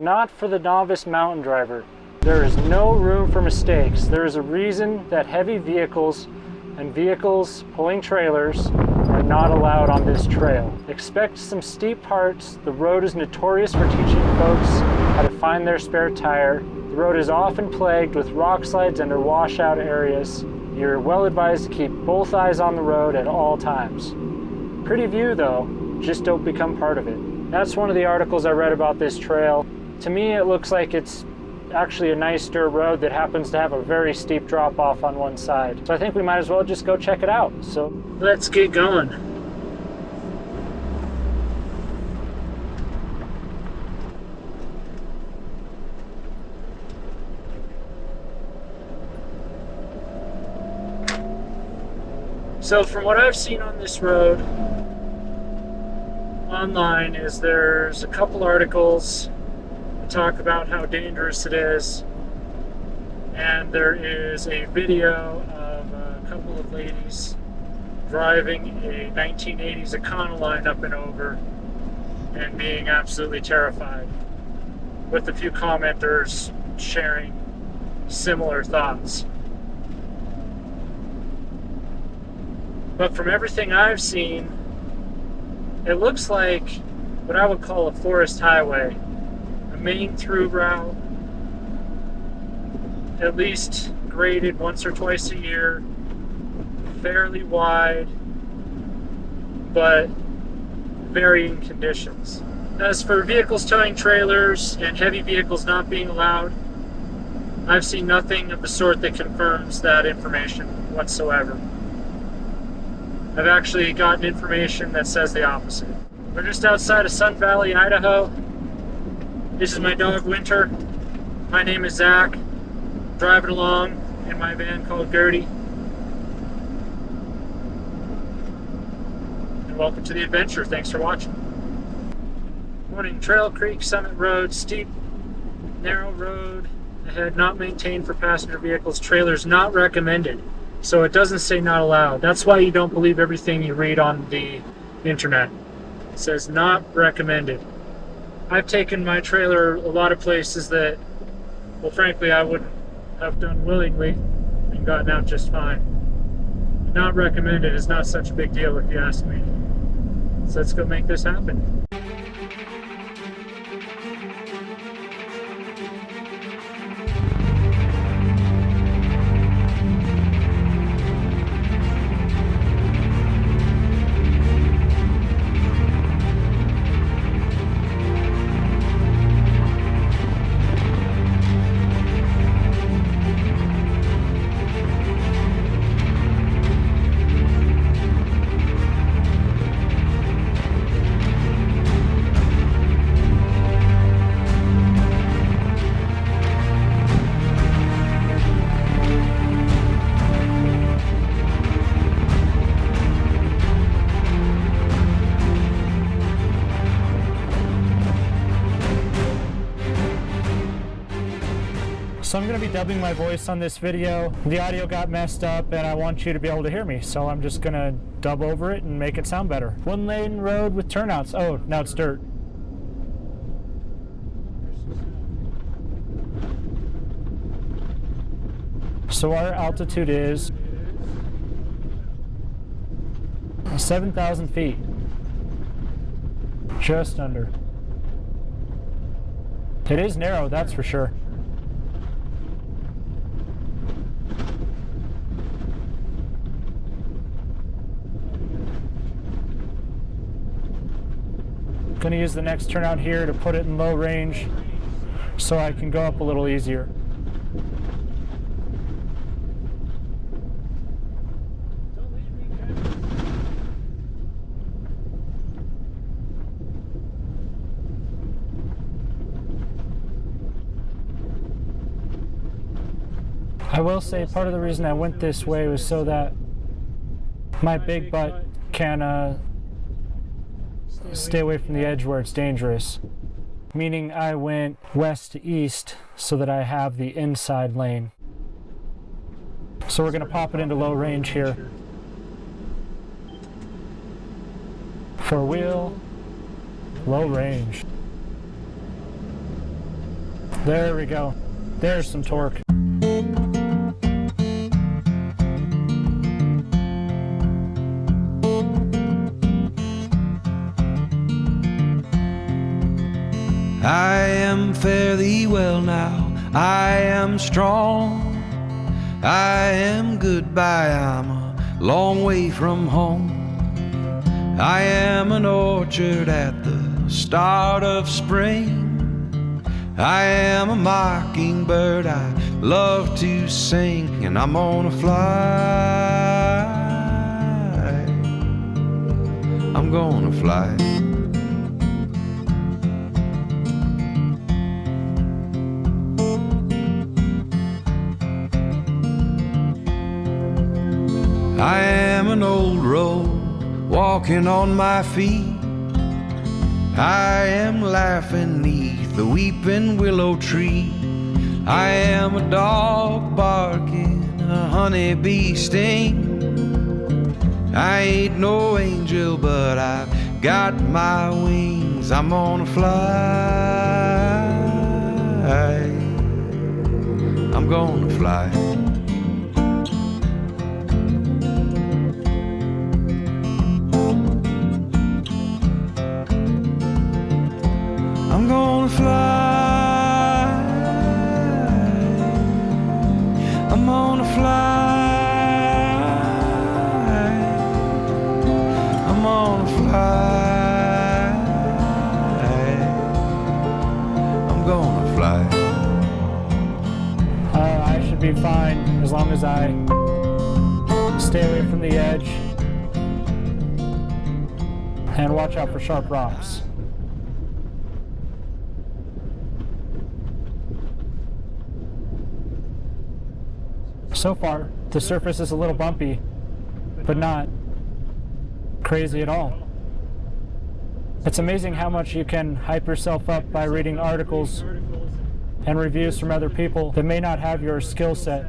Not for the novice mountain driver. There is no room for mistakes. There is a reason that heavy vehicles and vehicles pulling trailers are not allowed on this trail. Expect some steep parts. The road is notorious for teaching folks how to find their spare tire. The road is often plagued with rock slides and washout areas. You're well advised to keep both eyes on the road at all times. Pretty view though, just don't become part of it. That's one of the articles I read about this trail. To me, it looks like it's actually a nice dirt road that happens to have a very steep drop off on one side. So I think we might as well just go check it out. So let's get going. So from what I've seen on this road online is there's a couple articles talk about how dangerous it is, and there is a video of a couple of ladies driving a 1980s Econoline up and over and being absolutely terrified, with a few commenters sharing similar thoughts. But from everything I've seen, it looks like what I would call a forest highway. Main through route, at least graded once or twice a year, fairly wide, but varying conditions. As for vehicles towing trailers and heavy vehicles not being allowed, I've seen nothing of the sort that confirms that information whatsoever. I've actually gotten information that says the opposite. We're just outside of Valley, Idaho. This is my dog, Winter. My name is Zach. Driving along in my van called Gertie. And welcome to the adventure. Thanks for watching. Morning, Trail Creek, Summit Road, steep, narrow road ahead, not maintained for passenger vehicles, trailers not recommended. So it doesn't say not allowed. That's why you don't believe everything you read on the internet. It says not recommended. I've taken my trailer a lot of places that, well, frankly, I wouldn't have done willingly and gotten out just fine. Not recommended is not such a big deal if you ask me. So let's go make this happen. So I'm going to be dubbing my voice on this video. The audio got messed up and I want you to be able to hear me, so I'm just going to dub over it and make it sound better. One lane road with turnouts. Oh, now it's dirt. So our altitude is 7,000 feet. Just under. It is narrow, that's for sure. Going to use the next turnout here to put it in low range so I can go up a little easier. I will say part of the reason I went this way was so that my big butt can stay away from the edge where it's dangerous. Meaning I went west to east so that I have the inside lane. So we're going to pop it into low range here. Four wheel, low range. There we go. There's some torque. I am fare thee well now, I am strong, I am goodbye, I'm a long way from home. I am an orchard at the start of spring, I am a mockingbird I love to sing, and I'm gonna fly, I'm gonna fly. I am an old road walking on my feet, I am laughing neath the weeping willow tree, I am a dog barking, a honeybee sting, I ain't no angel but I've got my wings, I'm gonna fly, I'm gonna fly. I'm gonna fly, I'm gonna fly, I'm gonna fly, I'm gonna fly. I should be fine as long as I stay away from the edge and watch out for sharp rocks. So far, the surface is a little bumpy, but not crazy at all. It's amazing how much you can hype yourself up by reading articles and reviews from other people that may not have your skill set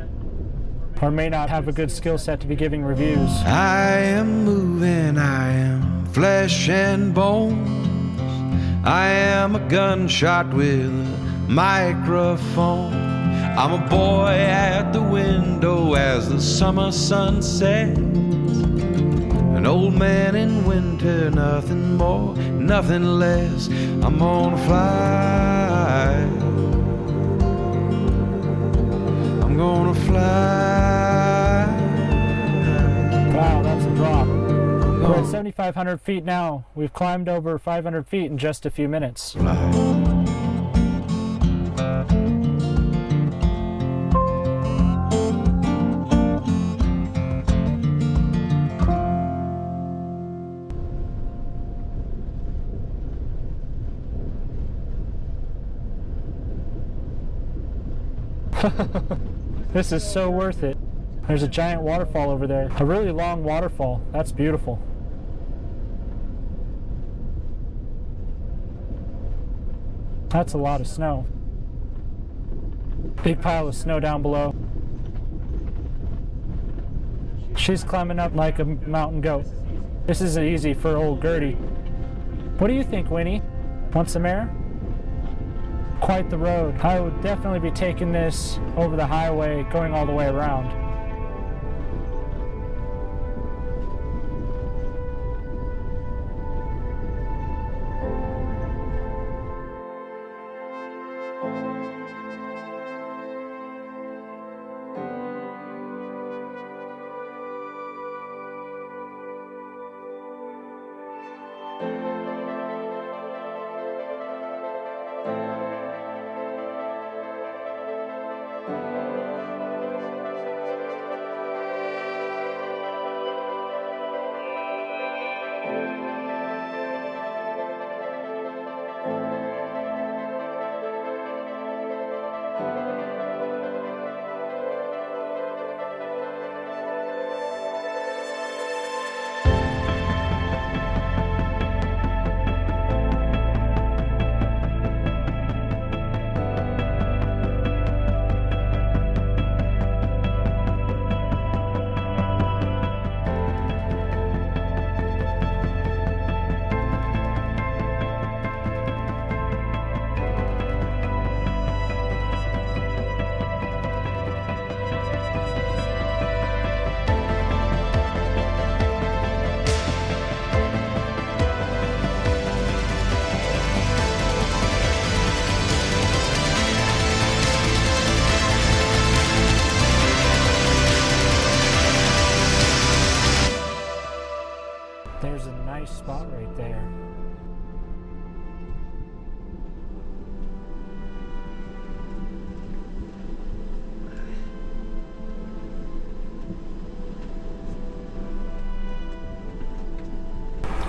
or may not have a good skill set to be giving reviews. I am moving, I am flesh and bones, I am a gunshot with a microphone, I'm a boy at the window as the summer sun sets, an old man in winter, nothing more, nothing less, I'm gonna fly, I'm gonna fly. Wow, that's a drop. We're at 7,500 feet now. We've climbed over 500 feet in just a few minutes. Fly. This is so worth it. There's a giant waterfall over there. A really long waterfall. That's beautiful. That's a lot of snow. Big pile of snow down below. She's climbing up like a mountain goat. This isn't easy for old Gertie. What do you think, Winnie? Want some air? Quite the road. I would definitely be taking this over the highway, going all the way around.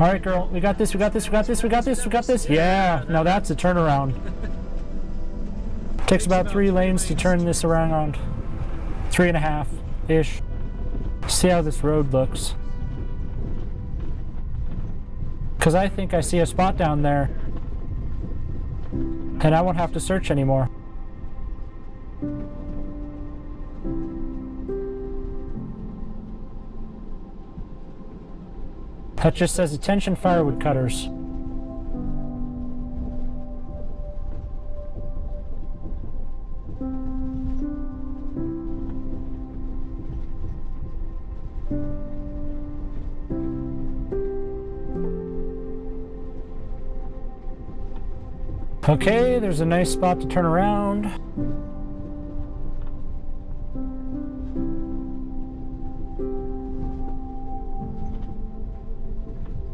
All right, girl, we got this, we got this, we got this, we got this, we got this. Yeah, now that's a turnaround. Takes about 3 lanes to turn this around. 3.5-ish. See how this road looks. Because I think I see a spot down there. And I won't have to search anymore. That just says attention firewood cutters. Okay, there's a nice spot to turn around.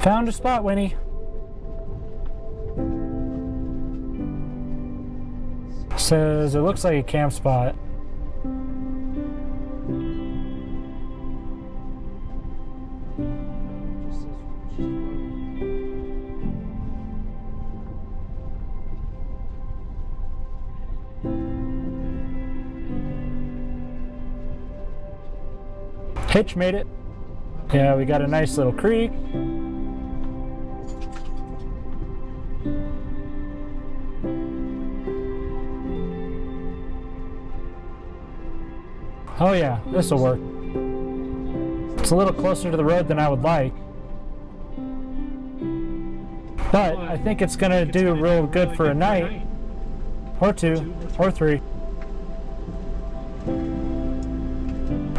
Found a spot, Winnie. Says it looks like a camp spot. Hitch made it. Yeah, we got a nice little creek. Oh yeah, this'll work. It's a little closer to the road than I would like. But I think it's gonna do real good for a night. Or 2, or 3.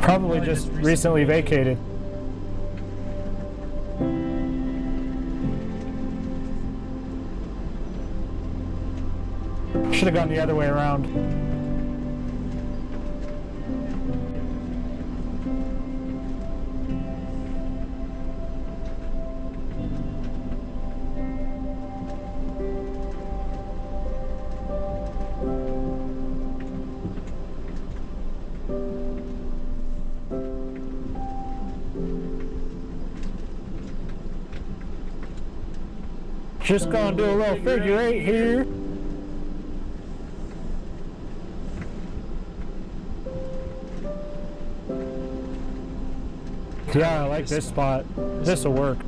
Probably just recently vacated. Should have gone the other way around. Just gonna do a little figure 8 here. Yeah, I like this spot. This'll work.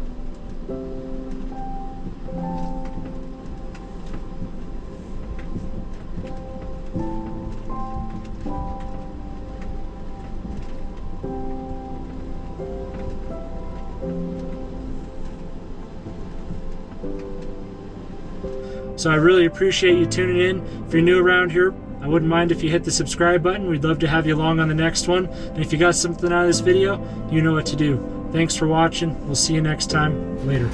So I really appreciate you tuning in. If you're new around here, I wouldn't mind if you hit the subscribe button. We'd love to have you along on the next one. And if you got something out of this video, you know what to do. Thanks for watching. We'll see you next time. Later.